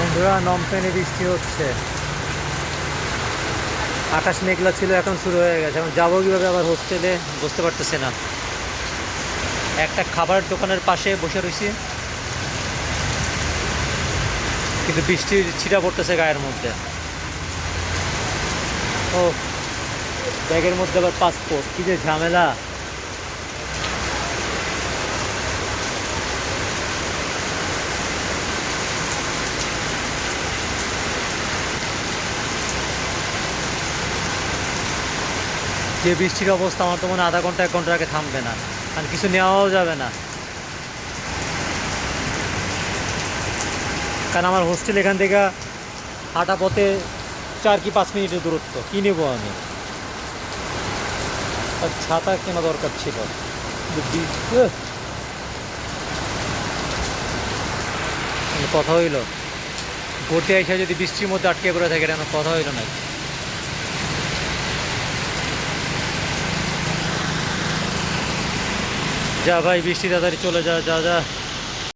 বন্ধুরা, নমপেনে বৃষ্টি হচ্ছে। আকাশ মেঘলা ছিল, এখন শুরু হয়ে গেছে। এখন যাবো কীভাবে আবার হোস্টেলে বুঝতে পারতেছি না। একটা খাবারের দোকানের পাশে বসে রয়েছি, কিন্তু বৃষ্টির ছিটা পড়তেছে গায়ের মধ্যে। ও, ব্যাগের মধ্যে আবার পাসপোর্ট, কী যে ঝামেলা। যে বৃষ্টির অবস্থা, আমার তো মনে হয় আধা ঘন্টা 1 ঘন্টা আগে থামবে না, আর কিছু নেওয়াও যাবে না। কারণ আমার হোস্টেল এখান থেকে হাঁটা পথে 4 কি 5 মিনিটের দূরত্ব। কী নেবো আমি? আর ছাতা কেনা দরকার ছিল। কথা হইলো ভোটে এসে যদি বৃষ্টির মধ্যে আটকে পড়ে থাকে, এটা কথা হইলো না। যা ভাই, বৃষ্টি তাড়াতাড়ি চলে যা, যা যা।